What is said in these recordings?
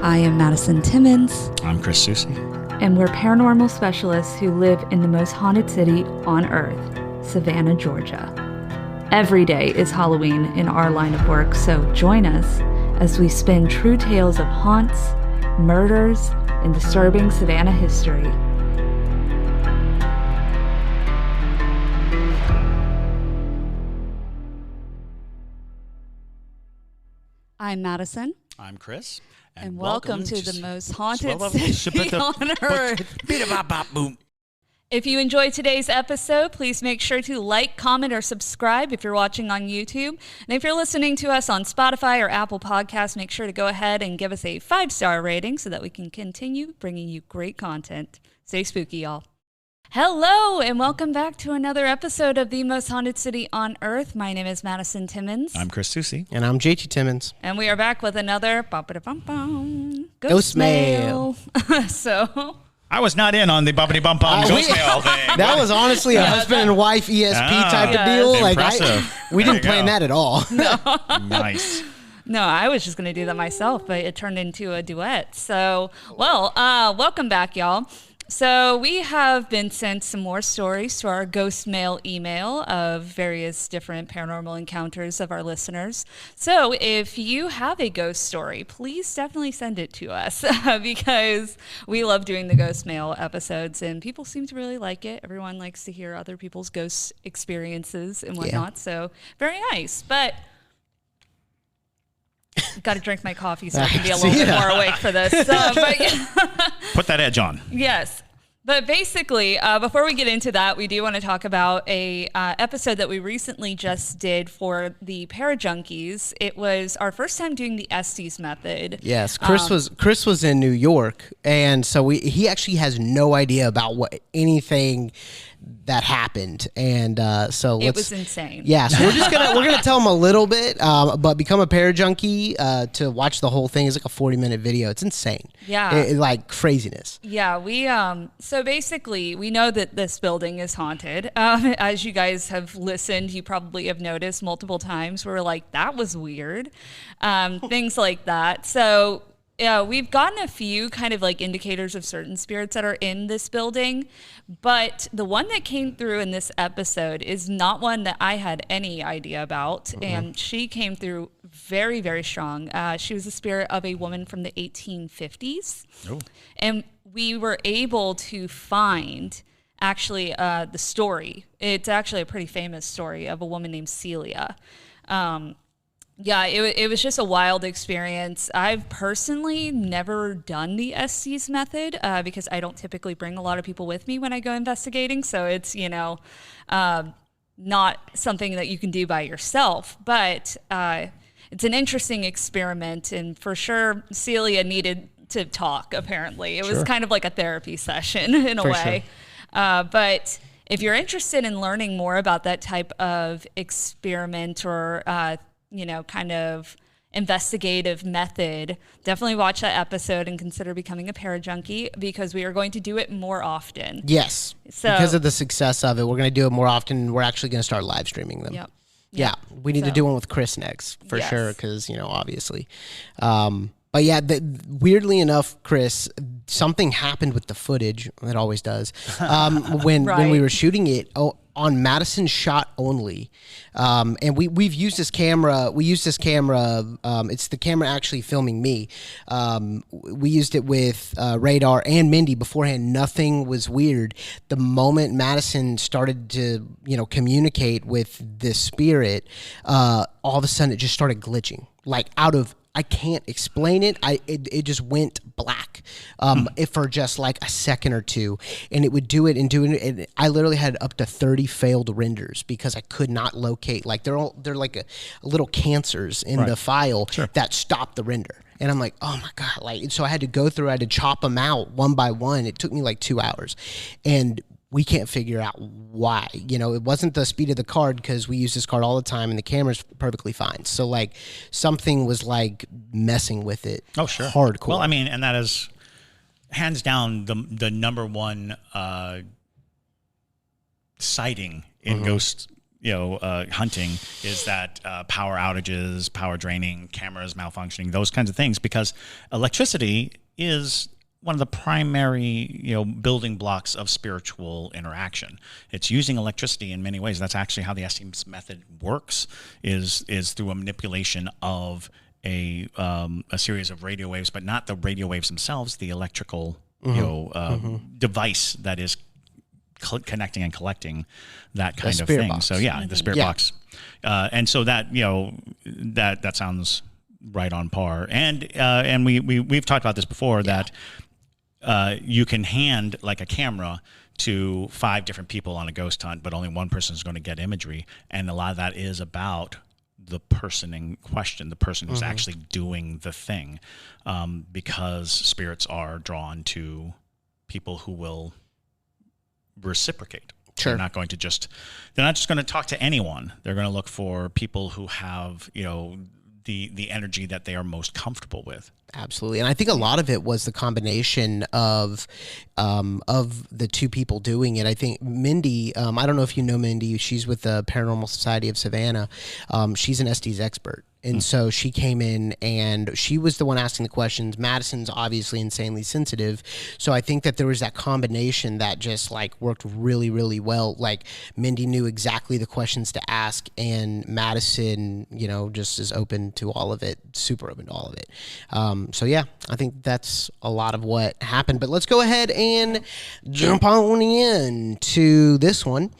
I am Madison Timmons. I'm Chris Susie. And we're paranormal specialists who live in the most haunted city on earth, Savannah, Georgia. Every day is Halloween in our line of work, so join us as we spin true tales of haunts, murders, and disturbing Savannah history. I'm Madison. I'm Chris. And welcome to the most haunted city on earth. If you enjoyed today's episode, please make sure to like, comment, or subscribe if you're watching on YouTube. And if you're listening to us on Spotify or Apple Podcasts, make sure to go ahead and give us a 5-star rating so that we can continue bringing you great content. Stay spooky, y'all. Hello, and welcome back to another episode of The Most Haunted City on Earth. My name is Madison Timmons. I'm Chris Susie. And I'm JT Timmons. And we are back with another Ghostmail. So... I was not in on the bumpity-bum-bum Ghostmail thing. That was honestly a husband and wife ESP type of deal. We didn't plan that at all. No. Nice. No, I was just going to do that myself, but it turned into a duet. So, welcome back, y'all. So we have been sent some more stories to our Ghostmail email of various different paranormal encounters of our listeners. So if you have a ghost story, please definitely send it to us because we love doing the Ghostmail episodes and people seem to really like it. Everyone likes to hear other people's ghost experiences and whatnot. Yeah. So very nice. But got to drink my coffee so I can be a little bit more awake for this. Put that edge on. Yes. But basically, before we get into that, we do want to talk about a episode that we recently just did for the Parajunkies. It was our first time doing the Estes method. Yes, Chris was in New York, and so he actually has no idea about anything that happened, and so it was insane. Yeah, so we're gonna tell him a little bit, but become a Parajunkie to watch the whole thing is like a 40-minute video. It's insane. Yeah, like craziness. Yeah, we so basically we know that this building is haunted. As you guys have listened, you probably have noticed multiple times. We're like, that was weird, things like that. So. Yeah, we've gotten a few kind of like indicators of certain spirits that are in this building, but the one that came through in this episode is not one that I had any idea about, and she came through very, very strong. She was the spirit of a woman from the 1850s, and we were able to find actually the story. It's actually a pretty famous story of a woman named Celia. Yeah, it was just a wild experience. I've personally never done the Estes method because I don't typically bring a lot of people with me when I go investigating. So it's, not something that you can do by yourself. But it's an interesting experiment. And for sure, Celia needed to talk, apparently. It was kind of like a therapy session in a way. Sure. But if you're interested in learning more about that type of experiment or kind of investigative method, definitely watch that episode and consider becoming a Parajunkie because we are going to do it more often. Yes. So, because of the success of it, we're going to do it more often. We're actually going to start live streaming them. Yep. Yeah. We need to do one with Chris next for sure because, obviously. But yeah, weirdly enough, Chris, something happened with the footage. It always does. When we were shooting it on Madison shot only, and we've used this camera. We used this camera. It's the camera actually filming me. We used it with radar and Mindy beforehand. Nothing was weird. The moment Madison started to communicate with this spirit, all of a sudden it just started glitching, like out of. I can't explain it. It just went black for just like a second or two, and it would do it and do it. And I literally had up to 30 failed renders because I could not locate. Like they're like a little cancers in the file that stopped the render. And I'm like, oh my God! So I had to go through. I had to chop them out one by one. It took me like 2 hours, and we can't figure out why. It wasn't the speed of the card because we use this card all the time and the camera's perfectly fine. So something was messing with it. Oh, sure. Hardcore. Well, I mean, and that is hands down the number one sighting in ghost hunting is that power outages, power draining, cameras malfunctioning, those kinds of things, because electricity is one of the primary, building blocks of spiritual interaction. It's using electricity in many ways. That's actually how the Estes method works, is through a manipulation of a series of radio waves, but not the radio waves themselves, the electrical, device that is connecting and collecting that kind of thing. Box. So the spirit box. And so that, that sounds right on par. And we've talked about this before, that you can hand like a camera to 5 different people on a ghost hunt, but only one person is going to get imagery. And a lot of that is about the person in question, the person who's actually doing the thing, because spirits are drawn to people who will reciprocate. Sure. They're not just going to talk to anyone. They're going to look for people who have, the energy that they are most comfortable with. Absolutely. And I think a lot of it was the combination of the 2 people doing it. I think Mindy, I don't know if you know Mindy, she's with the Paranormal Society of Savannah. She's an Estes expert. And so she came in and she was the one asking the questions. Madison's obviously insanely sensitive. So I think that there was that combination that just like worked really, really well. Like Mindy knew exactly the questions to ask, and Madison, just is open to all of it, super open to all of it. So yeah, I think that's a lot of what happened. But let's go ahead and jump on in to this one.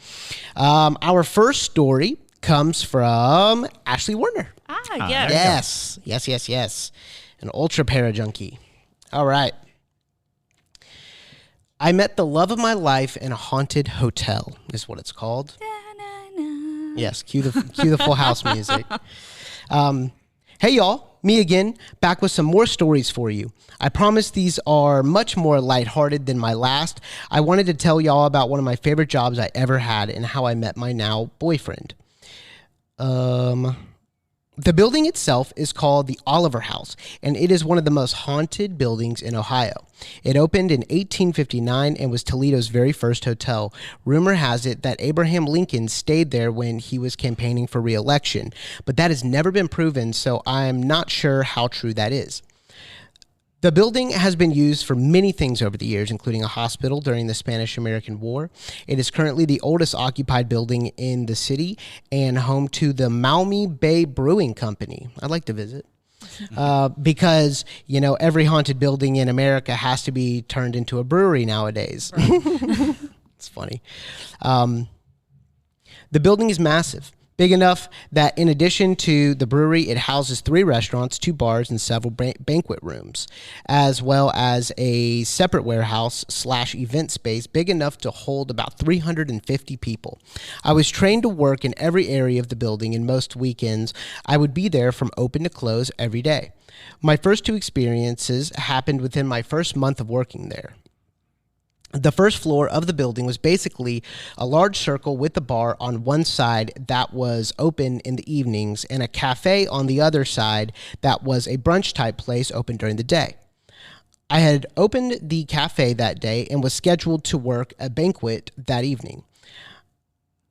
Our first story comes from Ashley Warner. Yes. Yes. An ultra para junkie. All right. I met the love of my life in a haunted hotel, is what it's called. Da-na-na. Yes, cue the Full House music. Hey, y'all. Me again, back with some more stories for you. I promise these are much more lighthearted than my last. I wanted to tell y'all about one of my favorite jobs I ever had and how I met my now boyfriend. The building itself is called the Oliver House, and it is one of the most haunted buildings in Ohio. It opened in 1859 and was Toledo's very first hotel. Rumor has it that Abraham Lincoln stayed there when he was campaigning for re-election, but that has never been proven, so I'm not sure how true that is. The building has been used for many things over the years, including a hospital during the Spanish-American War. It is currently the oldest occupied building in the city and home to the Maumee Bay Brewing Company. I'd like to visit. Because, every haunted building in America has to be turned into a brewery nowadays. Right. It's funny. The building is massive. Big enough that in addition to the brewery, it houses 3 restaurants, 2 bars, and several banquet rooms, as well as a separate warehouse/event space big enough to hold about 350 people. I was trained to work in every area of the building, and most weekends I would be there from open to close every day. My first 2 experiences happened within my first month of working there. The first floor of the building was basically a large circle with a bar on one side that was open in the evenings and a cafe on the other side that was a brunch type place open during the day. I had opened the cafe that day and was scheduled to work a banquet that evening.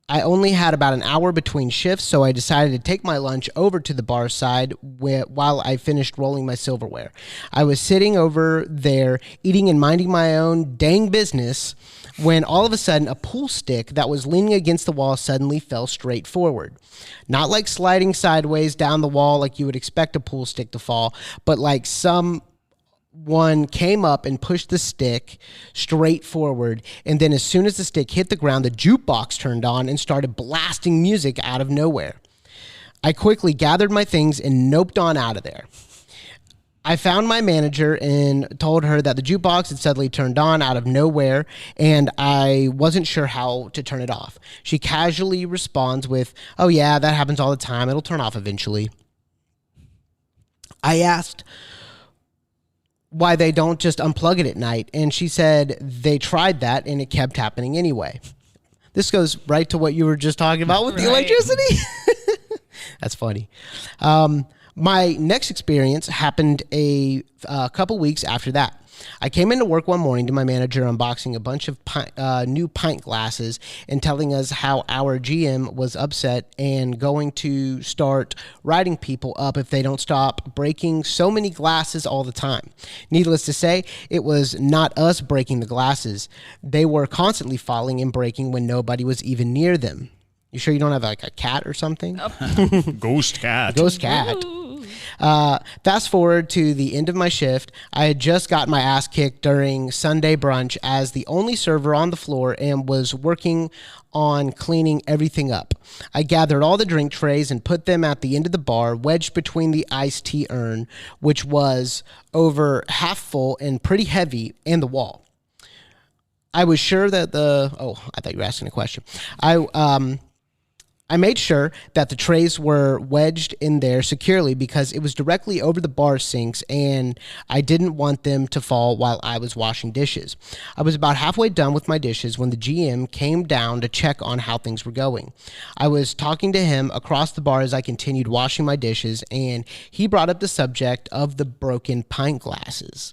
I only had about an hour between shifts, so I decided to take my lunch over to the bar side while I finished rolling my silverware. I was sitting over there eating and minding my own dang business when all of a sudden a pool stick that was leaning against the wall suddenly fell straight forward. Not like sliding sideways down the wall like you would expect a pool stick to fall, but like one came up and pushed the stick straight forward, and then as soon as the stick hit the ground, the jukebox turned on and started blasting music out of nowhere. I quickly gathered my things and noped on out of there. I found my manager and told her that the jukebox had suddenly turned on out of nowhere, and I wasn't sure how to turn it off. She casually responds with, "Oh yeah, that happens all the time. It'll turn off eventually." I asked why they don't just unplug it at night, and she said they tried that and it kept happening anyway. This goes right to what you were just talking about with the electricity. That's funny. My next experience happened a couple weeks after that. I came into work one morning to my manager unboxing a bunch of new pint glasses and telling us how our GM was upset and going to start writing people up if they don't stop breaking so many glasses all the time. Needless to say, it was not us breaking the glasses. They were constantly falling and breaking when nobody was even near them. You sure you don't have like a cat or something? Ghost cat. Ghost cat. Fast forward to the end of my shift. I had just got my ass kicked during Sunday brunch as the only server on the floor and was working on cleaning everything up. I gathered all the drink trays and put them at the end of the bar, wedged between the iced tea urn, which was over half full and pretty heavy, and the wall. I was sure that I thought you were asking a question. I made sure that the trays were wedged in there securely because it was directly over the bar sinks and I didn't want them to fall while I was washing dishes. I was about halfway done with my dishes when the GM came down to check on how things were going. I was talking to him across the bar as I continued washing my dishes, and he brought up the subject of the broken pint glasses.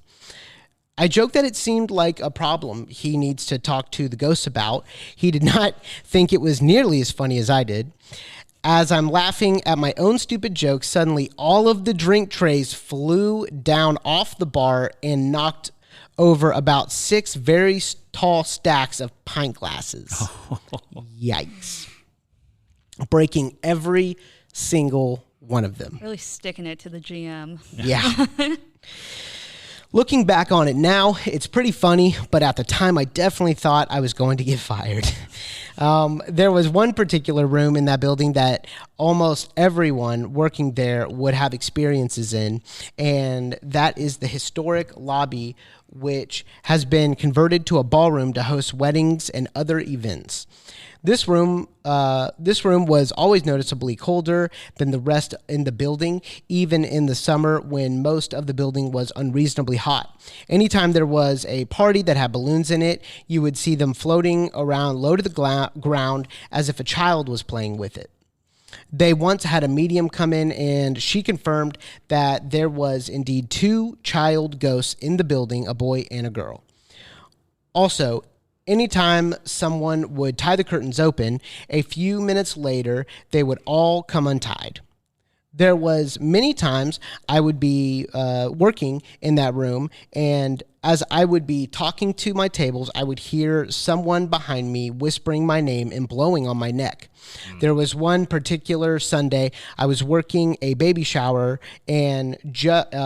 I joked that it seemed like a problem he needs to talk to the ghosts about. He did not think it was nearly as funny as I did. As I'm laughing at my own stupid joke, suddenly all of the drink trays flew down off the bar and knocked over about 6 very tall stacks of pint glasses. Yikes. Breaking every single one of them. Really sticking it to the GM. Yeah. Looking back on it now, it's pretty funny, but at the time I definitely thought I was going to get fired. There was one particular room in that building that almost everyone working there would have experiences in, and that is the historic lobby, which has been converted to a ballroom to host weddings and other events. This room was always noticeably colder than the rest in the building, even in the summer when most of the building was unreasonably hot. Anytime there was a party that had balloons in it, you would see them floating around low to the ground as if a child was playing with it. They once had a medium come in, and she confirmed that there was indeed 2 child ghosts in the building, a boy and a girl. Also, anytime someone would tie the curtains open, a few minutes later, they would all come untied. There was many times I would be working in that room, and as I would be talking to my tables, I would hear someone behind me whispering my name and blowing on my neck. There was one particular Sunday I was working a baby shower and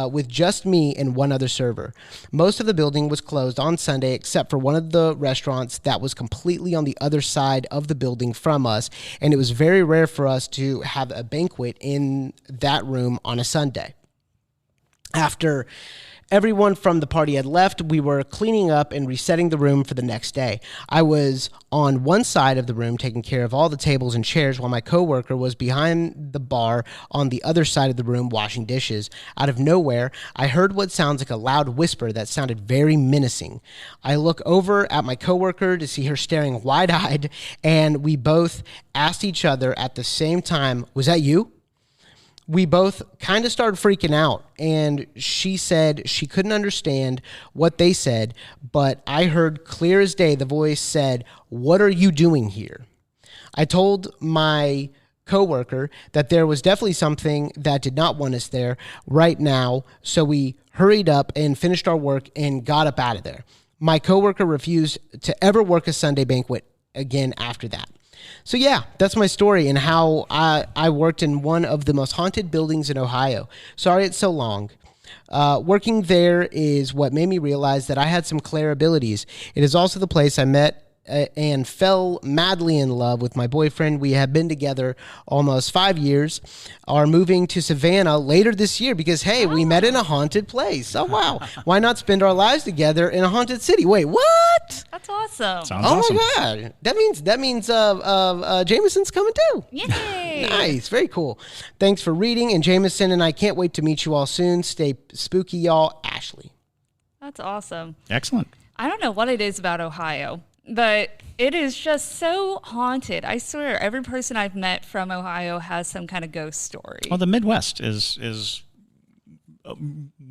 with just me and one other server. Most of the building was closed on Sunday except for one of the restaurants that was completely on the other side of the building from us, and it was very rare for us to have a banquet in that room on a Sunday. After everyone from the party had left, we were cleaning up and resetting the room for the next day. I was on one side of the room taking care of all the tables and chairs while my coworker was behind the bar on the other side of the room washing dishes. Out of nowhere, I heard what sounds like a loud whisper that sounded very menacing. I look over at my coworker to see her staring wide-eyed, and we both asked each other at the same time, "Was that you?" We both kind of started freaking out, and she said she couldn't understand what they said, but I heard clear as day the voice said, "What are you doing here?" I told my coworker that there was definitely something that did not want us there right now, so we hurried up and finished our work and got up out of there. My coworker refused to ever work a Sunday banquet again after that. So yeah, that's my story and how I worked in one of the most haunted buildings in Ohio. Sorry it's so long. Working there is what made me realize that I had some Claire abilities. It is also the place I met and fell madly in love with my boyfriend. We have been together almost 5 years, are moving to Savannah later this year because, hey, we met in a haunted place. Oh, wow. Why not spend our lives together in a haunted city? Wait, what? That's awesome. Sounds awesome. My God. That means Jameson's coming too. Yay. Nice. Very cool. Thanks for reading. And Jameson and I can't wait to meet you all soon. Stay spooky, y'all. Ashley. That's awesome. Excellent. I don't know what it is about Ohio. But it is just so haunted. I swear, every person I've met from Ohio has some kind of ghost story. Well, the Midwest is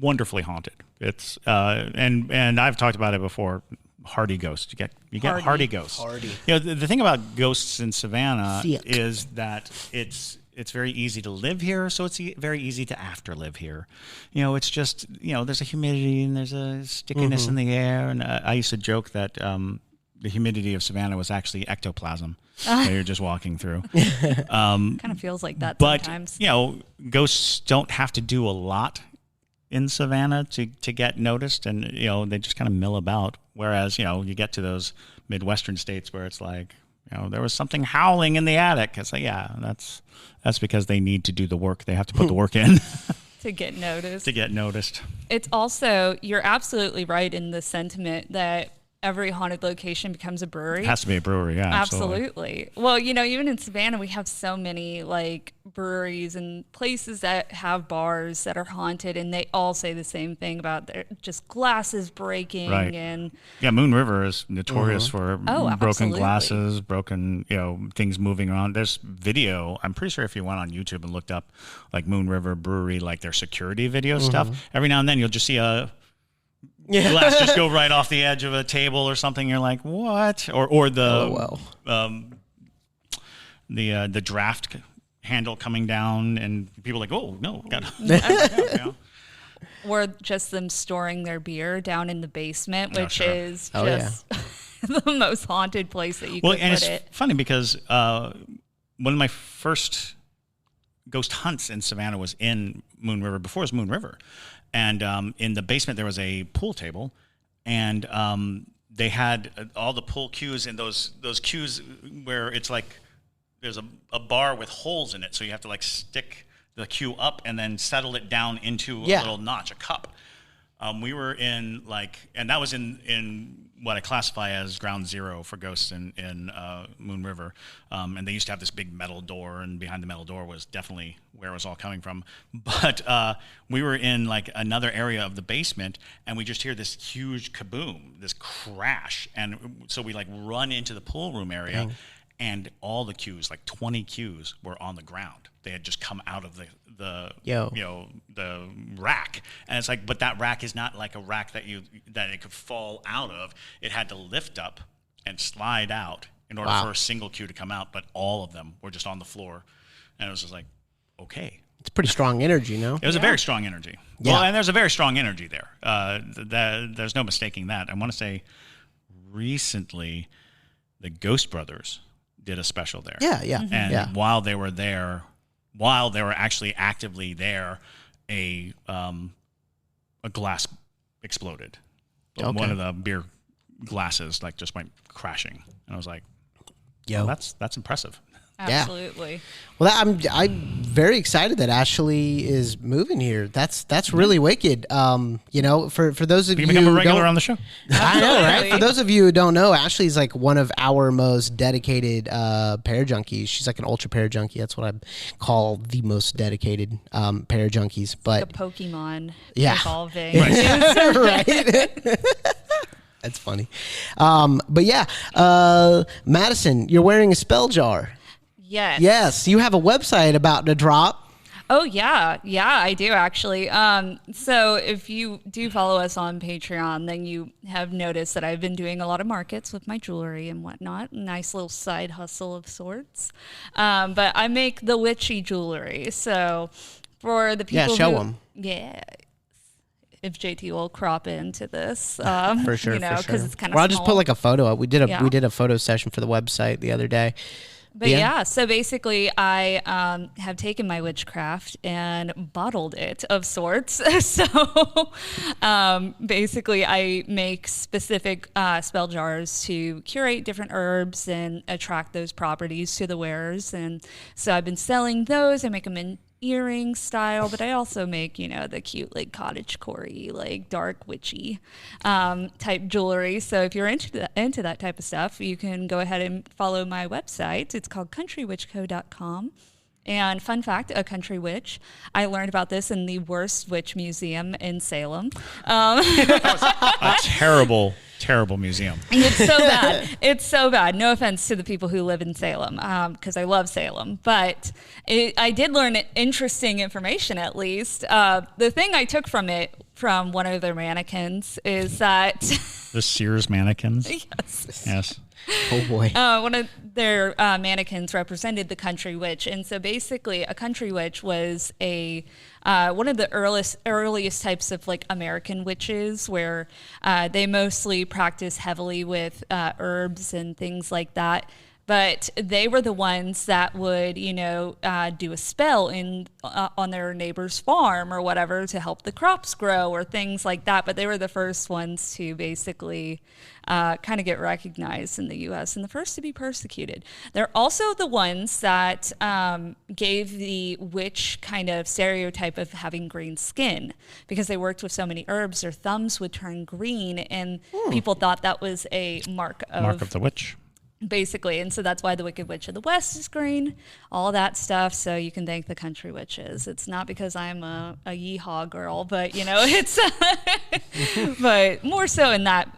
wonderfully haunted. It's and I've talked about it before. Hardy ghosts. You get hardy ghosts. Hardy. The thing about ghosts in Savannah Sick. is that it's very easy to live here, so it's very easy to afterlive here. It's just there's a humidity and there's a stickiness in the air, and I used to joke that the humidity of Savannah was actually ectoplasm that you're just walking through. Kind of feels like that But sometimes. ghosts don't have to do a lot in Savannah to get noticed, and they just kind of mill about. Whereas you get to those Midwestern states where it's like there was something howling in the attic. It's like that's because they need to do the work. They have to put the work in To get noticed. It's also, you're absolutely right in the sentiment that every haunted location becomes a brewery. It has to be a brewery, yeah. Absolutely. Well, even in Savannah, we have so many breweries and places that have bars that are haunted, and they all say the same thing about just glasses breaking. Right. And yeah, Moon River is notorious for broken absolutely. glasses, broken things moving around. There's video. I'm pretty sure if you went on YouTube and looked up Moon River Brewery, their security video stuff, every now and then you'll just see a glass just go right off the edge of a table or something. You're like, what? Or the the draft handle coming down, and people are like, oh no, gotta. Or just them storing their beer down in the basement, which is Oh, just the most haunted place that you could put and it's it. funny because one of my first ghost hunts in Savannah was in Moon River, before it was Moon River. And in the basement, there was a pool table, and they had all the pool cues, and those cues where it's there's a bar with holes in it, so you have to stick the cue up and then settle it down into a little notch, a cup. We were in and that was in what I classify as ground zero for ghosts in Moon River. And they used to have this big metal door, and behind the metal door was definitely where it was all coming from. But we were in another area of the basement, and we just hear this huge kaboom, this crash. And so we run into the pool room area, and all the cues, 20 cues, were on the ground. They had just come out of the rack, and it's but that rack is not a rack that it could fall out of. It had to lift up and slide out in order for a single cue to come out, but all of them were just on the floor, and it was just okay. It's pretty strong energy, no? It was a very strong energy. Yeah. Well, and there's a very strong energy there. There's no mistaking that. I want to say recently the Ghost Brothers did a special there. Yeah. And while they were actually actively there, a glass exploded. Okay. One of the beer glasses just went crashing, and I was like, Yo, well, that's impressive. Absolutely. Well, I'm very excited that Ashley is moving here. That's really wicked. For those of you You can become a who regular don't- on the show. I know, right? For those of you who don't know, Ashley's one of our most dedicated pair junkies. She's an ultra pair junkie. That's what I call the most dedicated pair junkies. But A Pokemon Yeah. evolving. right. That's funny. But yeah, Madison, you're wearing a spell jar. Yes. Yes, you have a website about to drop. Oh, yeah. Yeah, I do actually. So if you do follow us on Patreon, then you have noticed that I've been doing a lot of markets with my jewelry and whatnot. Nice little side hustle of sorts. But I make the witchy jewelry. So for the people show them. Yeah. If JT will crop into this. For sure, because it's kind of I'll just put a photo up. We did Yeah. a photo session for the website the other day. But yeah, so basically I have taken my witchcraft and bottled it of sorts. So basically I make specific spell jars to curate different herbs and attract those properties to the wearers. And so I've been selling those. I make them in earring style, but I also make, the cute cottage core-y, dark witchy type jewelry. So if you're into that type of stuff, you can go ahead and follow my website. It's called countrywitchco.com. And fun fact, a country witch, I learned about this in the worst witch museum in Salem. A terrible terrible museum. It's so bad. It's so bad. No offense to the people who live in Salem, because I love Salem. But I did learn interesting information, at least. The thing I took from it, from one of their mannequins, is that... The Sears mannequins? Yes. Oh, boy. One of their mannequins represented the country witch. And so basically a country witch was one of the earliest types of like American witches, where they mostly practice heavily with herbs and things like that. But they were the ones that would, do a spell on their neighbor's farm or whatever to help the crops grow or things like that. But they were the first ones to basically kind of get recognized in the U.S. and the first to be persecuted. They're also the ones that gave the witch kind of stereotype of having green skin, because they worked with so many herbs. Their thumbs would turn green, and people thought that was a mark of the witch. Basically, and so that's why the Wicked Witch of the West is green, all that stuff. So you can thank the country witches. It's not because I'm a yeehaw girl, but it's but more so in that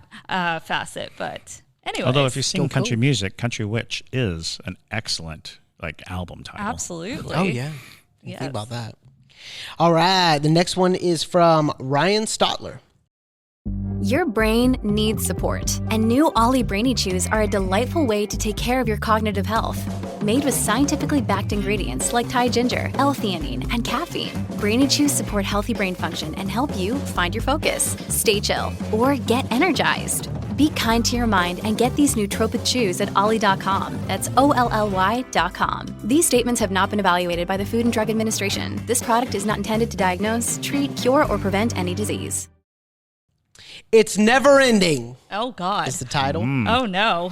facet. But anyway, although if you're singing country music, Country Witch is an excellent album title. Absolutely. Oh yeah, think about that. All right, the next one is from Ryan Stotler. Your brain needs support, and new Ollie Brainy Chews are a delightful way to take care of your cognitive health. Made with scientifically backed ingredients like Thai ginger, L-theanine, and caffeine, Brainy Chews support healthy brain function and help you find your focus, stay chill, or get energized. Be kind to your mind and get these nootropic chews at ollie.com. That's OLLY.com. These statements have not been evaluated by the Food and Drug Administration. This product is not intended to diagnose, treat, cure, or prevent any disease. It's Never Ending. Oh, God. Is the title. Oh, no.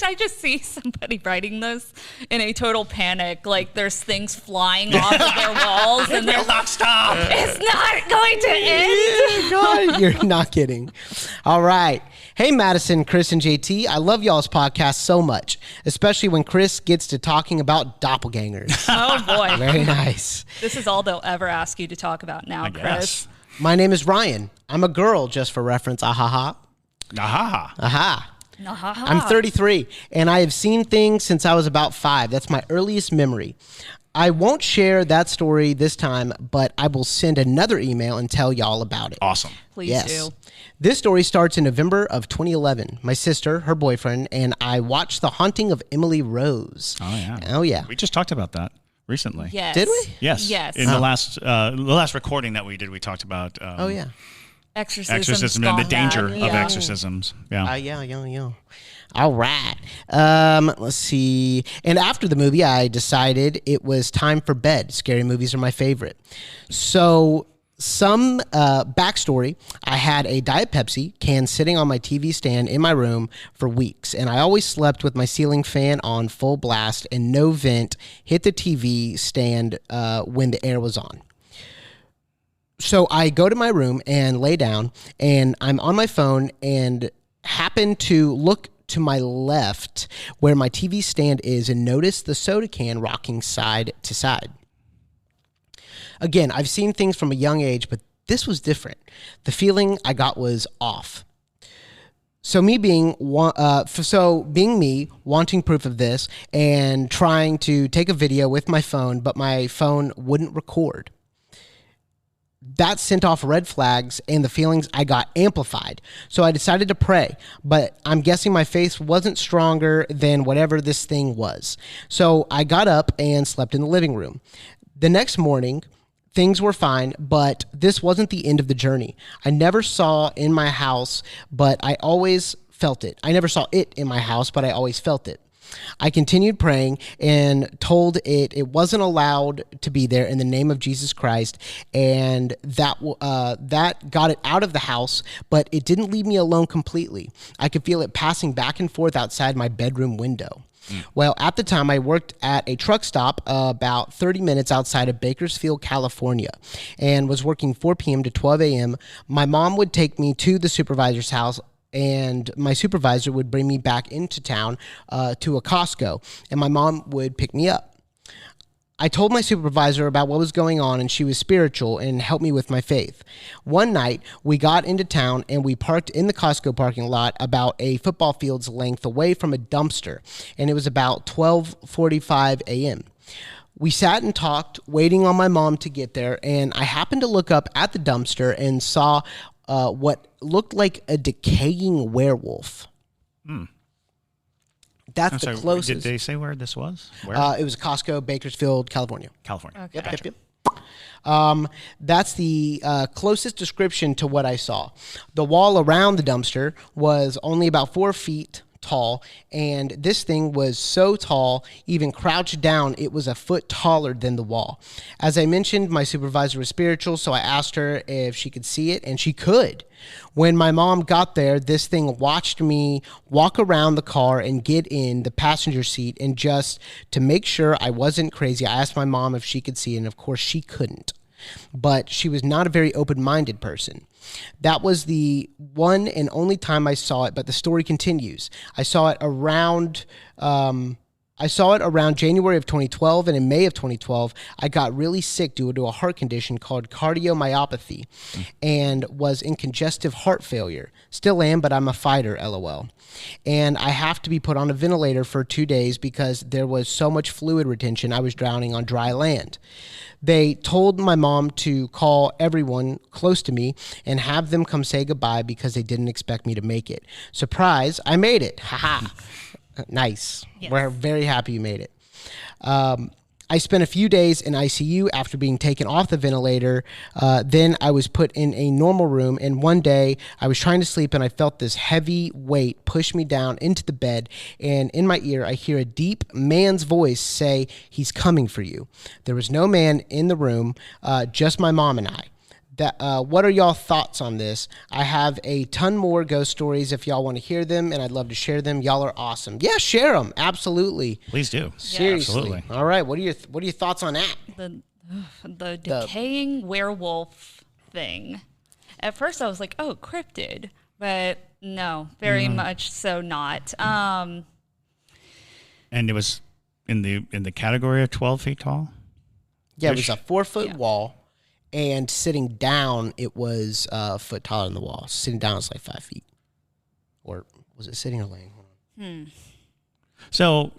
I just see somebody writing this in a total panic. Like there's things flying off of their walls, and they're not stop. It's not going to end. God, you're not kidding. All right. Hey, Madison, Chris, and JT. I love y'all's podcast so much, especially when Chris gets to talking about doppelgangers. Oh, boy. Very nice. This is all they'll ever ask you to talk about now, Chris. My name is Ryan. I'm a girl, just for reference. Aha. I'm 33, and I have seen things since I was about 5. That's my earliest memory. I won't share that story this time, but I will send another email and tell y'all about it. Awesome. Please do. This story starts in November of 2011. My sister, her boyfriend, and I watched The Haunting of Emily Rose. Oh, yeah. We just talked about that recently. Yes. Did we? Yes. In the last recording that we did, we talked about... exorcism and the danger of exorcisms. Yeah. All right. Let's see. And after the movie, I decided it was time for bed. Scary movies are my favorite. So some backstory, I had a Diet Pepsi can sitting on my TV stand in my room for weeks, and I always slept with my ceiling fan on full blast and no vent hit the TV stand when the air was on. So I go to my room and lay down, and I'm on my phone and happen to look to my left where my TV stand is and notice the soda can rocking side to side. Again, I've seen things from a young age, but this was different. The feeling I got was off. So being me, wanting proof of this and trying to take a video with my phone, but my phone wouldn't record. That sent off red flags, and the feelings I got amplified. So I decided to pray, but I'm guessing my faith wasn't stronger than whatever this thing was. So I got up and slept in the living room. The next morning, things were fine, but this wasn't the end of the journey. I never saw in my house, but I always felt it. I never saw it in my house, but I always felt it. I continued praying and told it wasn't allowed to be there in the name of Jesus Christ, and that got it out of the house, but it didn't leave me alone completely. I could feel it passing back and forth outside my bedroom window. Well, at the time, I worked at a truck stop about 30 minutes outside of Bakersfield, California, and was working 4 p.m. to 12 a.m. My mom would take me to the supervisor's house, and my supervisor would bring me back into town to a Costco, and my mom would pick me up. I told my supervisor about what was going on, and she was spiritual and helped me with my faith. One night, we got into town and we parked in the Costco parking lot about a football field's length away from a dumpster, and it was about 12:45 a.m. We sat and talked, waiting on my mom to get there, and I happened to look up at the dumpster and saw what looked like a decaying werewolf. That's the closest. Did they say where this was? Where? It was Costco, Bakersfield, California. California. Okay. Yep. That's the closest description to what I saw. The wall around the dumpster was only about 4 feet tall, and this thing was so tall, even crouched down, it was a foot taller than the wall. As I mentioned, my supervisor was spiritual, so I asked her if she could see it, and she could. When my mom got there, this thing watched me walk around the car and get in the passenger seat, and just to make sure I wasn't crazy, I asked my mom if she could see it, and of course she couldn't. But she was not a very open-minded person. That was the one and only time I saw it, but the story continues. I saw it around January of 2012, and in May of 2012, I got really sick due to a heart condition called cardiomyopathy and was in congestive heart failure. Still am, but I'm a fighter, LOL. And I have to be put on a ventilator for 2 days because there was so much fluid retention, I was drowning on dry land. They told my mom to call everyone close to me and have them come say goodbye because they didn't expect me to make it. Surprise, I made it. Haha. Nice. Yes. We're very happy you made it. I spent a few days in ICU after being taken off the ventilator. Then I was put in a normal room, and one day I was trying to sleep and I felt this heavy weight push me down into the bed, and in my ear I hear a deep man's voice say, "He's coming for you." There was no man in the room, just my mom and I. What are y'all thoughts on this? I have a ton more ghost stories if y'all want to hear them, and I'd love to share them. Y'all are awesome. Yeah, share them. Absolutely. Please do. Seriously. Absolutely. All right. What are your thoughts on that? The decaying werewolf thing. At first, I was like, "Oh, cryptid," but no, very much so not. And it was in the category of 12 feet tall. Yeah, it was a 4-foot wall. And sitting down, it was a foot taller than the wall. Sitting down, it's like 5 feet. Or was it sitting or laying? Hold on. So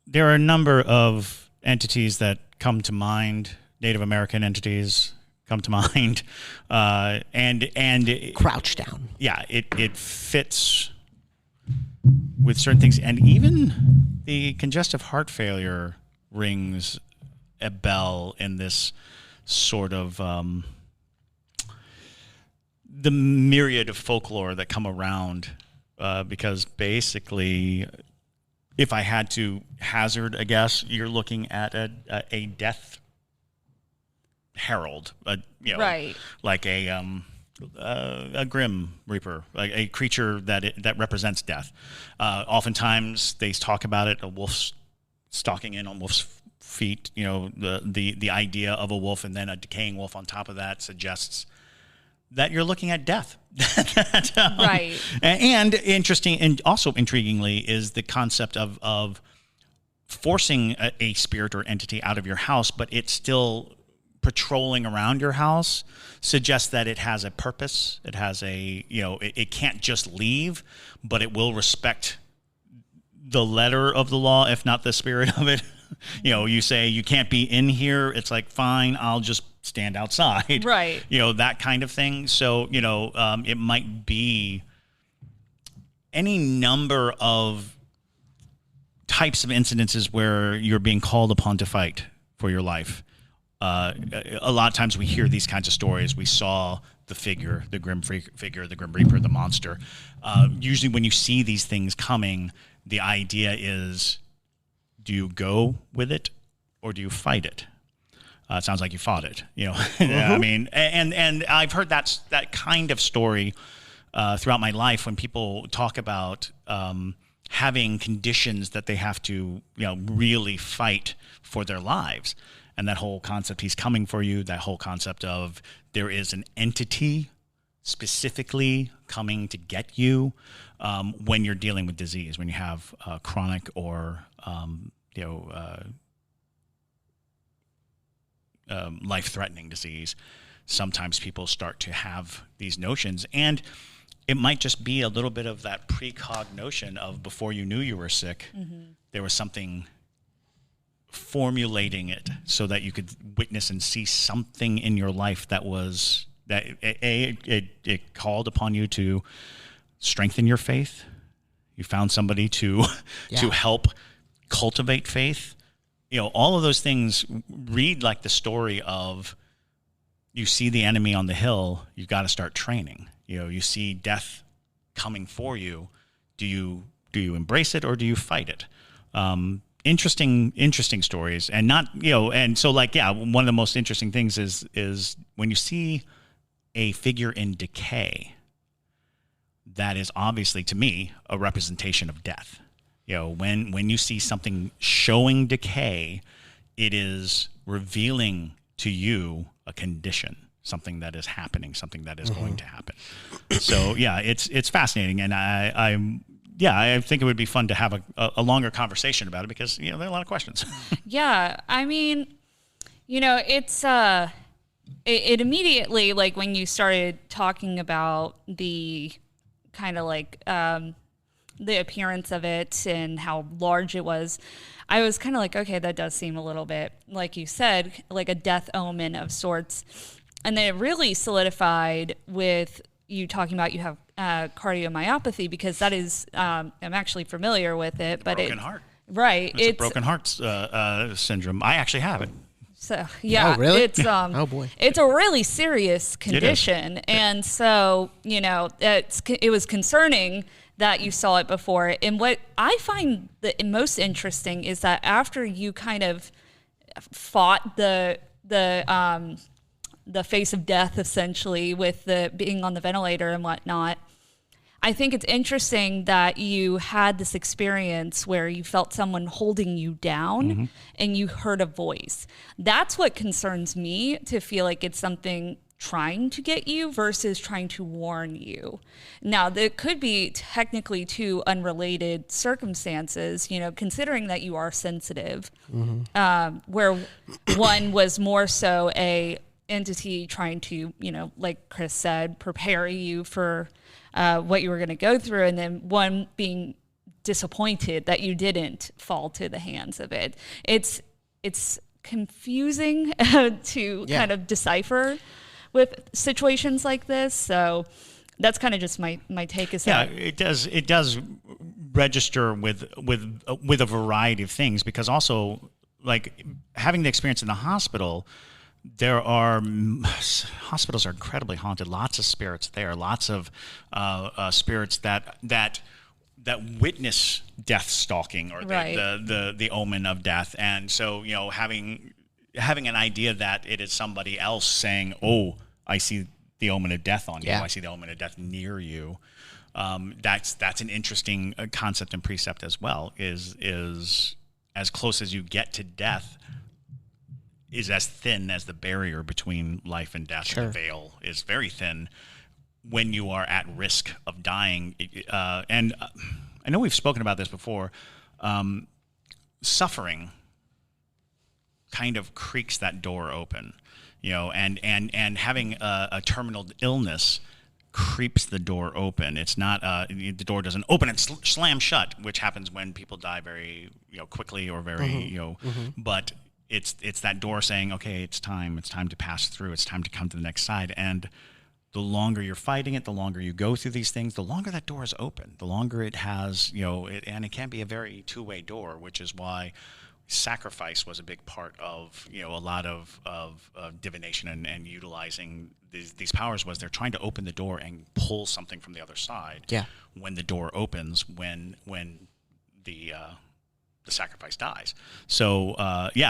there are a number of entities that come to mind. Native American entities come to mind, and crouch down. Yeah, it fits with certain things, and even the congestive heart failure rings a bell in this sort of the myriad of folklore that come around, because basically, if I had to hazard a guess, you're looking at a death herald, right, like a grim reaper, like a creature that represents death. Oftentimes, they talk about it, a wolf stalking in on wolf's feet, the idea of a wolf and then a decaying wolf on top of that suggests that you're looking at death. Right. And interesting, and also intriguingly, is the concept of forcing a spirit or entity out of your house, but it's still patrolling around your house, suggests that it has a purpose. It has it can't just leave, but it will respect the letter of the law, if not the spirit of it. You say you can't be in here. It's like, fine, I'll just stand outside. Right. That kind of thing. So, it might be any number of types of incidences where you're being called upon to fight for your life. A lot of times we hear these kinds of stories. We saw the figure, the grim figure, the grim reaper, the monster. Usually when you see these things coming, the idea is, do you go with it or do you fight it? It sounds like you fought it, I mean, and I've heard that kind of story throughout my life when people talk about having conditions that they have to, really fight for their lives. And that whole concept, he's coming for you, that whole concept of there is an entity specifically coming to get you when you're dealing with disease, when you have chronic or life-threatening disease, sometimes people start to have these notions, and it might just be a little bit of that precog notion of before you knew you were sick, there was something formulating it so that you could witness and see something in your life that was that it called upon you to strengthen your faith. You found somebody to help cultivate faith. All of those things read like the story of, you see the enemy on the hill, you've got to start training. You see death coming for you. Do you embrace it or do you fight it? Interesting stories, and not and so one of the most interesting things is when you see a figure in decay. That is obviously, to me, a representation of death. When you see something showing decay, it is revealing to you a condition, something that is happening, something that is going to happen. So it's fascinating, and I think it would be fun to have a longer conversation about it because there are a lot of questions. Yeah, I mean, it's it immediately, like when you started talking about the kind of the appearance of it and how large it was, I was kind of like, okay, that does seem a little bit, like you said, like a death omen of sorts. And then it really solidified with you talking about you have cardiomyopathy, because that is, I'm actually familiar with it. But broken heart. Right. It's a broken heart syndrome. I actually have it. So, yeah. Oh, really? It's, oh, boy. It's a really serious condition. And so, it was concerning that you saw it before. And what I find the most interesting is that after you kind of fought the face of death, essentially, with the being on the ventilator and whatnot, I think it's interesting that you had this experience where you felt someone holding you down and you heard a voice. That's what concerns me, to feel like it's something trying to get you versus trying to warn you. Now, there could be technically two unrelated circumstances, considering that you are sensitive, where one was more so a entity trying to, like Chris said, prepare you for what you were going to go through, and then one being disappointed that you didn't fall to the hands of it. It's confusing to kind of decipher with situations like this. So that's kind of just my take. Is that it does register with a variety of things, because also, like, having the experience in the hospital, hospitals are incredibly haunted. Lots of spirits there. Lots of spirits that witness death stalking, or the omen of death. And so having an idea that it is somebody else saying, "Oh, I see the omen of death on you. I see the omen of death near you." That's an interesting concept and precept as well. Is as close as you get to death is as thin as the barrier between life and death. Sure. The veil is very thin when you are at risk of dying. And I know we've spoken about this before. Suffering kind of creaks that door open, and having a terminal illness creeps the door open. It's not the door doesn't open and slam shut, which happens when people die very quickly or very but it's that door saying, okay, it's time to pass through, it's time to come to the next side. And the longer you're fighting it, the longer you go through these things, the longer that door is open, the longer it has, and it can be a very two-way door, which is why sacrifice was a big part of, a lot of divination and utilizing these powers. Was they're trying to open the door and pull something from the other side. Yeah. When the door opens, when the sacrifice dies. So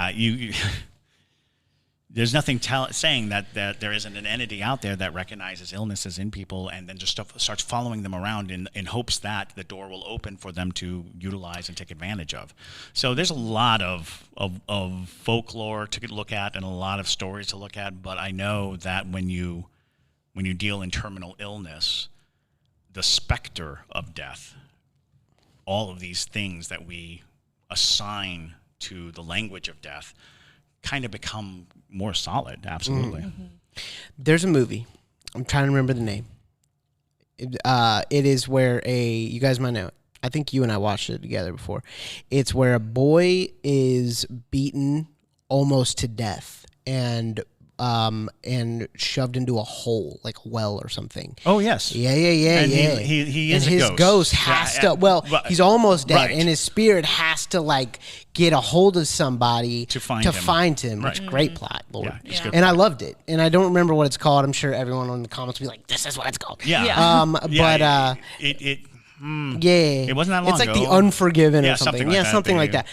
you there's nothing saying that there isn't an entity out there that recognizes illnesses in people and then just starts following them around in hopes that the door will open for them to utilize and take advantage of. So there's a lot of folklore to look at and a lot of stories to look at, but I know that when you deal in terminal illness, the specter of death, all of these things that we assign to the language of death, kind of become more solid. Absolutely. There's a movie. I'm trying to remember the name. It is where you guys might know it. I think you and I watched it together before. It's where a boy is beaten almost to death and shoved into a hole, like a well or something. Oh, yes. Yeah. And he is and his a ghost has to. Well, he's almost dead, right. and his spirit has to like get a hold of somebody to find him. Which great plot, Lord. Yeah, and I loved it, and I don't remember what it's called. I'm sure everyone in the comments will be like, "This is what it's called." Yeah. But it wasn't that long it's like ago. The Unforgiven or something. Something like that.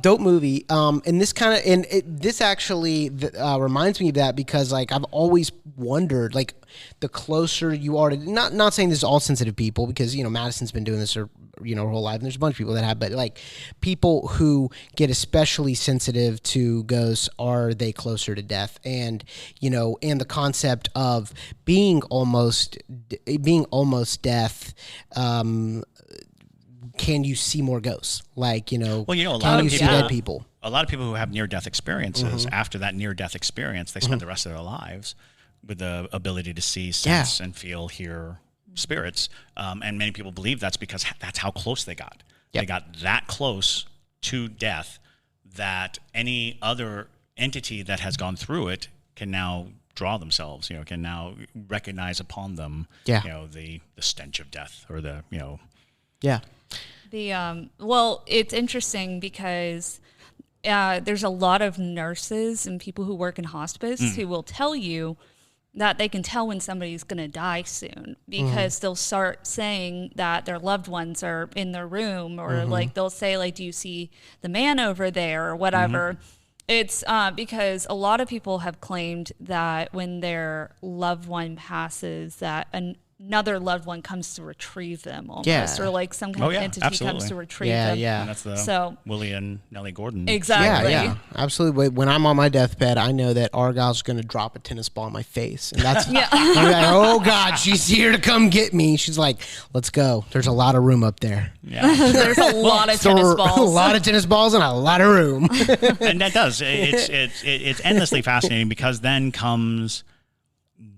Dope movie. And this kind of this actually reminds me of that because like I've always wondered like the closer you are to not saying this is all sensitive people because Madison's been doing this her whole life and there's a bunch of people that have, but like people who get especially sensitive to ghosts, are they closer to death? And and the concept of being almost death. Can you see more ghosts? Like, a lot of you people, see dead people? A lot of people who have near-death experiences, after that near-death experience, they spend the rest of their lives with the ability to see, sense, and feel, hear spirits. And many people believe that's because that's how close they got. Yep. They got that close to death that any other entity that has gone through it can now draw themselves, can now recognize upon them, the stench of death or the. Well, it's interesting because there's a lot of nurses and people who work in hospice who will tell you that they can tell when somebody's going to die soon because they'll start saying that their loved ones are in their room or like they'll say like, do you see the man over there or whatever. It's because a lot of people have claimed that when their loved one passes that another loved one comes to retrieve them almost, or like some kind of entity comes to retrieve them. And that's the Willie and Nellie Gordon. Exactly. Yeah, absolutely. When I'm on my deathbed, I know that Argyle's going to drop a tennis ball in my face. And that's, I'm like, oh God, she's here to come get me. She's like, let's go. There's a lot of room up there. Yeah. There's a lot of tennis balls. A lot of tennis balls and a lot of room. And that does. It's endlessly fascinating because then comes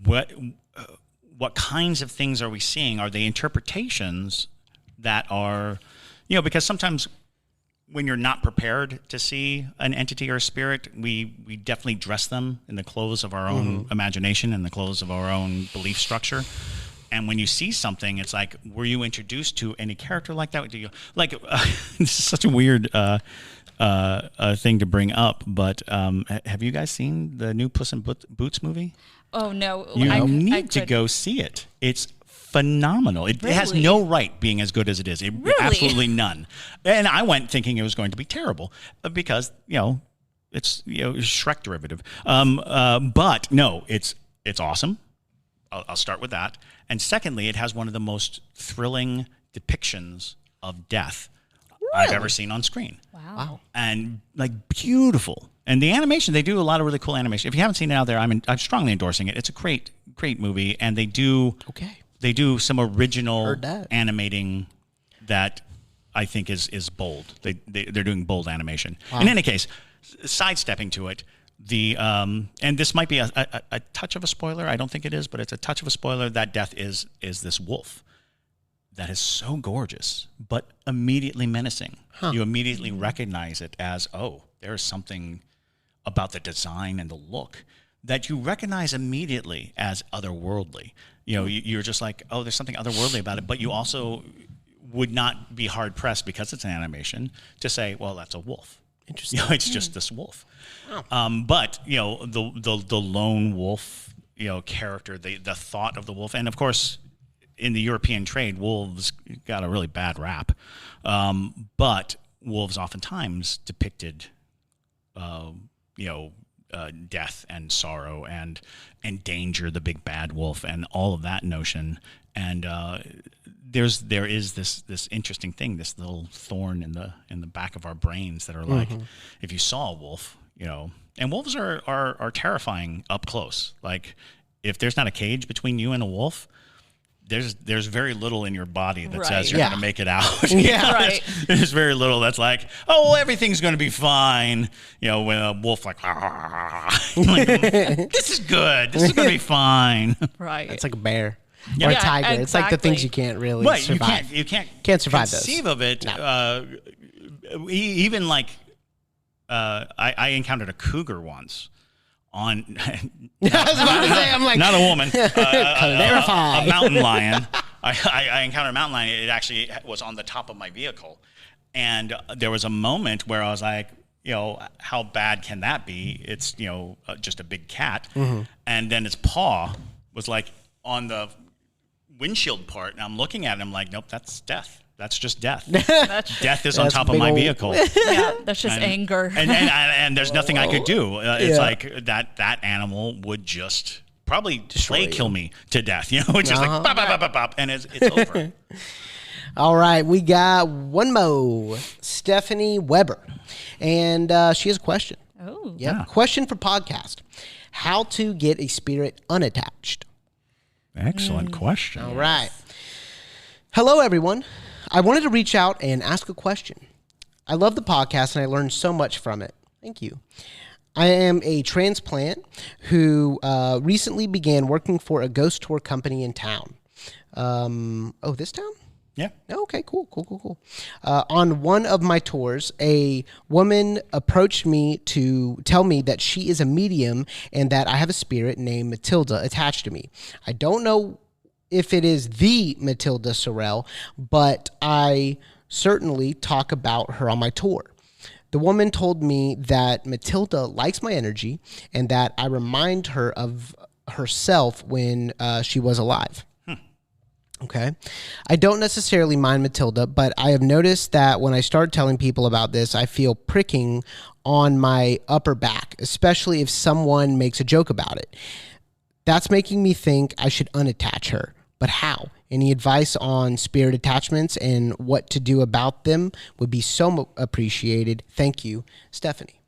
what kinds of things are we seeing? Are they interpretations that are, because sometimes when you're not prepared to see an entity or a spirit, we definitely dress them in the clothes of our own imagination and the clothes of our own belief structure. And when you see something, it's like, were you introduced to any character like that? Do you this is such a weird thing to bring up, but have you guys seen the new Puss in Boots movie? Oh, no. You need to go see it. It's phenomenal. It has no right being as good as it is. Absolutely none. And I went thinking it was going to be terrible because, it's Shrek derivative. But no, it's awesome. I'll start with that. And secondly, it has one of the most thrilling depictions of death I've ever seen on screen. Wow. And beautiful. And the animation, they do a lot of really cool animation. If you haven't seen it out there, I'm strongly endorsing it. It's a great movie, and they do some original animating that I think is bold. They're doing bold animation. Wow. In any case, sidestepping to it, and this might be a touch of a spoiler. I don't think it is, but it's a touch of a spoiler. That death is this wolf that is so gorgeous, but immediately menacing. Huh. You immediately recognize it as, there is something about the design and the look that you recognize immediately as otherworldly. You're just like, there's something otherworldly about it, but you also would not be hard pressed because it's an animation to say, well, that's a wolf. Interesting. It's just this wolf. Oh. But the lone wolf, character, the thought of the wolf, and of course, in the European trade, wolves got a really bad rap. But wolves oftentimes depicted, death and sorrow and danger, the big bad wolf, and all of that notion. And there is this interesting thing, this little thorn in the back of our brains that are like, if you saw a wolf, and wolves are terrifying up close. Like if there's not a cage between you and a wolf, there's very little in your body that Right. says you're Yeah. going to make it out. Yeah. Right. There's very little that's like, oh, everything's going to be fine. You know, when a wolf like, like, this is good. This is going to be fine. Right. It's like a bear Yeah. or a Yeah, tiger. It's like the things exactly. you can't really Right. survive. You can't survive those. conceive of it. No. Even like, I encountered a cougar once on I was about to say, I'm like, not a woman, clarify. a mountain lion. I encountered a mountain lion. It actually was on the top of my vehicle, and there was a moment where I was like, you know, how bad can that be? It's, you know, just a big cat, and then its paw was like on the windshield part, and I'm looking at it, and I'm like, nope, that's death. That's just death. Death is on That's top of big my old- vehicle. Yeah, that's just anger. And there's nothing I could do. It's Yeah. like that animal would just probably Destroy you. kill me to death. You know, it's just like bop, bop, bop, bop, bop, and it's over. All right, we got one more, Stephanie Weber, and she has a question. Oh. Yep. Yeah. Question for podcast: how to get a spirit unattached? Excellent question. All right. Hello, everyone. I wanted to reach out and ask a question. I love the podcast and I learned so much from it. Thank you. I am a transplant who recently began working for a ghost tour company in town. This town? Yeah. Okay, cool. On one of my tours, a woman approached me to tell me that she is a medium and that I have a spirit named Matilda attached to me. I don't know if it is the Matilda Sorrell, but I certainly talk about her on my tour. The woman told me that Matilda likes my energy and that I remind her of herself when she was alive. Okay. I don't necessarily mind Matilda, but I have noticed that when I start telling people about this, I feel pricking on my upper back, especially if someone makes a joke about it. That's making me think I should unattach her. But how? Any advice on spirit attachments and what to do about them would be so appreciated. Thank you, Stephanie.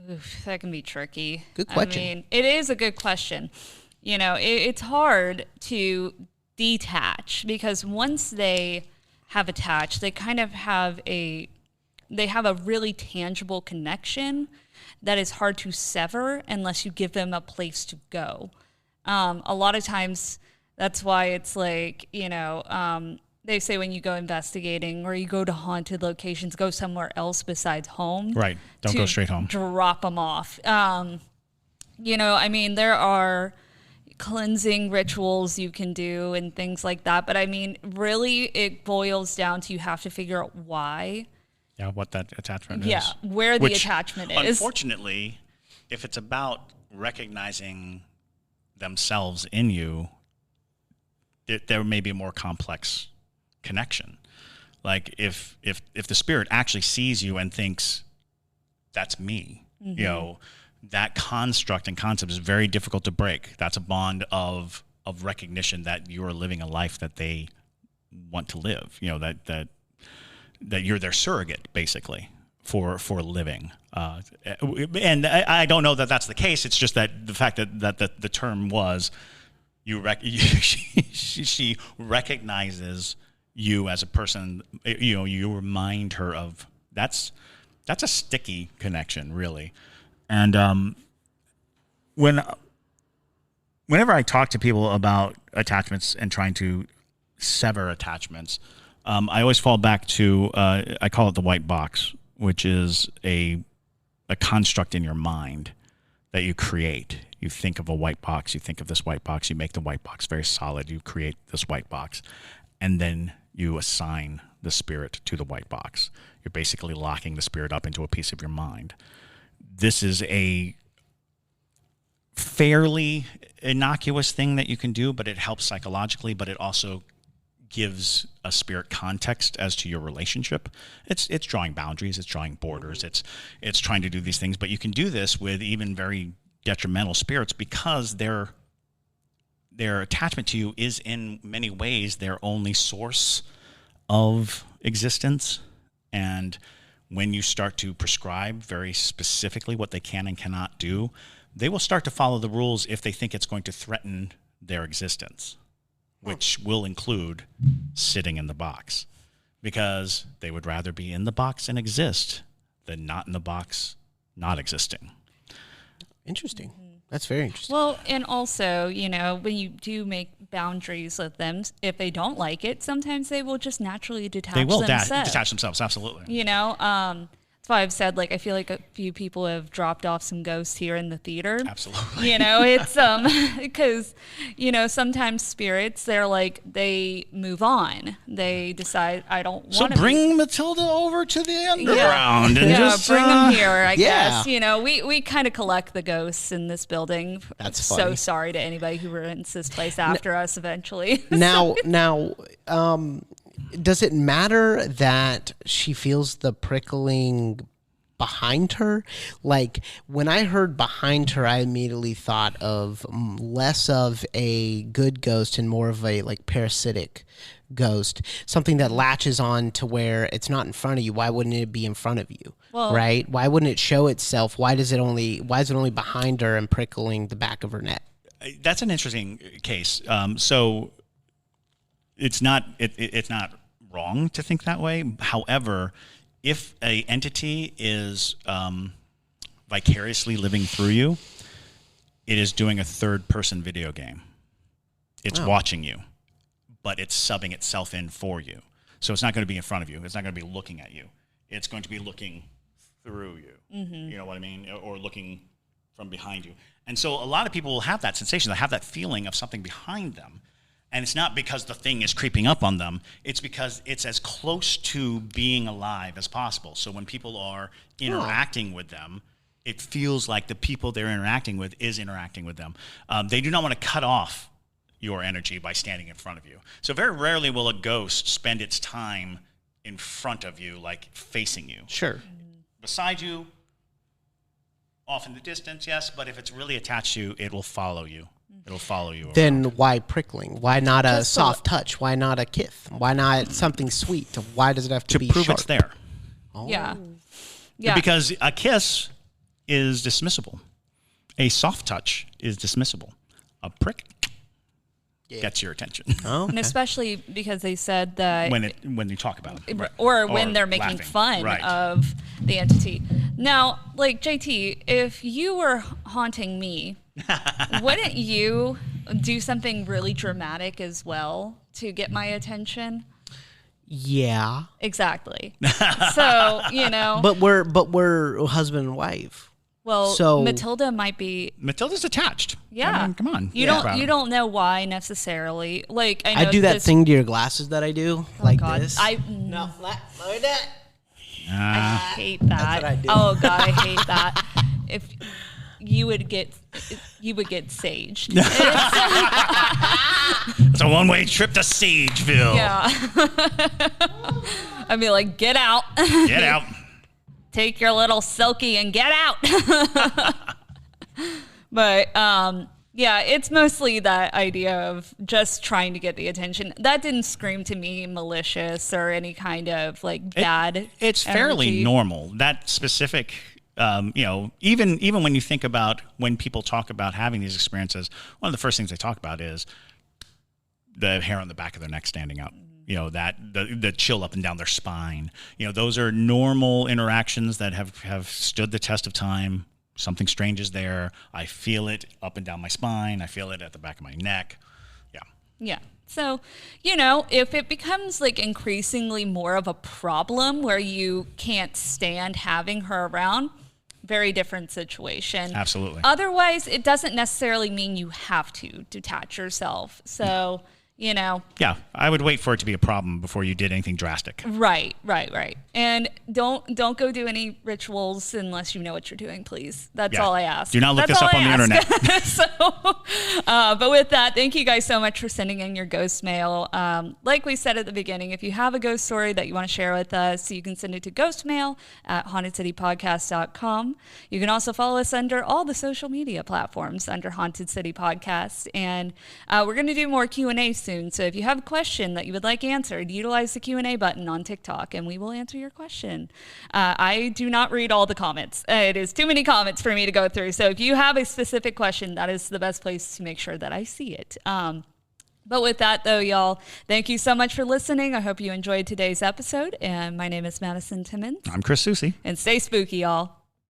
Oof, that can be tricky. Good question. I mean, it is a good question. You know, it's hard to detach because once they have attached, they kind of have a really tangible connection that is hard to sever unless you give them a place to go. A lot of times, that's why it's like, you know, they say when you go investigating or you go to haunted locations, go somewhere else besides home. Right. Don't go straight home. Drop them off. You know, I mean, there are cleansing rituals you can do and things like that. But I mean, really, it boils down to you have to figure out why. Yeah, what that attachment is. Yeah, where the Which, attachment is. Unfortunately, if it's about recognizing themselves in you, there may be a more complex connection. Like if the spirit actually sees you and thinks, that's me, you know, that construct and concept is very difficult to break. That's a bond of recognition that you're living a life that they want to live. You know, that you're their surrogate, basically, for living. And I don't know that that's the case. It's just that the fact that the term was, she recognizes you as a person. You know, you remind her of that's a sticky connection, really. And whenever I talk to people about attachments and trying to sever attachments, I always fall back to I call it the white box, which is a construct in your mind that you create. You think of a white box, you think of this white box, you make the white box very solid, you create this white box, and then you assign the spirit to the white box. You're basically locking the spirit up into a piece of your mind. This is a fairly innocuous thing that you can do, but it helps psychologically, but it also gives a spirit context as to your relationship. It's drawing boundaries, it's drawing borders, it's trying to do these things, but you can do this with even very detrimental spirits because their attachment to you is in many ways their only source of existence. And when you start to prescribe very specifically what they can and cannot do, they will start to follow the rules if they think it's going to threaten their existence. which will include sitting in the box, because they would rather be in the box and exist than not in the box, not existing. Interesting. That's very interesting. Well, and also, when you do make boundaries with them, if they don't like it, sometimes they will just naturally detach themselves. Detach themselves, absolutely. That's why I've said, I feel like a few people have dropped off some ghosts here in the theater. Absolutely. It's because, sometimes spirits, they move on. They decide, I don't want to. So bring Matilda over to the underground. And just bring them here, I guess. We kind of collect the ghosts in this building. That's funny. So sorry to anybody who rents this place after us eventually. Now, does it matter that she feels the prickling behind her? When I heard behind her, I immediately thought of less of a good ghost and more of a parasitic ghost, something that latches on to where it's not in front of you. Why wouldn't it be in front of you? Well, right? Why wouldn't it show itself? Why is it only behind her and prickling the back of her neck? That's an interesting case. So it's not wrong to think that way. However, if a entity is vicariously living through you, it is doing a third-person video game. It's watching you, but it's subbing itself in for you. So it's not going to be in front of you. It's not going to be looking at you. It's going to be looking through you. Mm-hmm. You know what I mean? Or looking from behind you. And so a lot of people will have that sensation. They'll have that feeling of something behind them. And it's not because the thing is creeping up on them. It's because it's as close to being alive as possible. So when people are interacting with them, it feels like the people they're interacting with is interacting with them. They do not want to cut off your energy by standing in front of you. So very rarely will a ghost spend its time in front of you, facing you. Sure. Beside you, off in the distance, yes, but if it's really attached to you, it will follow you. It'll follow you around. Then why prickling? Why not a soft touch? Why not a kiss? Why not something sweet? Why does it have to be prove sharp? It's there? Oh. Yeah. Because a kiss is dismissible. A soft touch is dismissible. A prick gets your attention. Oh, okay. And especially because they said that when you talk about it, or when they're making fun of the entity. Now, JT, if you were haunting me, wouldn't you do something really dramatic as well to get my attention? Yeah. Exactly. So, But we're husband and wife. Well, so Matilda might be. Matilda's attached. Yeah. I mean, come on. You don't know why necessarily. I do that thing to your glasses that I do this. No, like that. I hate that. That's what I do. Oh God, I hate that. If you would get saged. It's a one-way trip to Sageville. Yeah. I'd be like, get out. Get out. Take your little silky and get out. But it's mostly that idea of just trying to get the attention. That didn't scream to me malicious or any kind of bad. It's fairly normal. That specific, even when you think about when people talk about having these experiences, one of the first things they talk about is the hair on the back of their neck standing up. That the chill up and down their spine. Those are normal interactions that have stood the test of time. Something strange is there. I feel it up and down my spine. I feel it at the back of my neck. Yeah. Yeah. So, if it becomes increasingly more of a problem where you can't stand having her around, very different situation. Absolutely. Otherwise, it doesn't necessarily mean you have to detach yourself. So, Yeah, I would wait for it to be a problem before you did anything drastic. Right. And don't go do any rituals unless you know what you're doing, please. That's all I ask. Do not look this up on the internet. But with that, thank you guys so much for sending in your ghost mail. Like we said at the beginning, if you have a ghost story that you want to share with us, you can send it to ghostmail@hauntedcitypodcast.com. You can also follow us under all the social media platforms under Haunted City Podcast. And we're going to do more Q&A soon. So if you have a question that you would like answered, utilize the Q&A button on TikTok and we will answer your question. I do not read all the comments. It is too many comments for me to go through. So if you have a specific question, that is the best place to make sure that I see it. But with that, though, y'all, thank you so much for listening. I hope you enjoyed today's episode. And my name is Madison Timmons. I'm Chris Soucy. And stay spooky, y'all.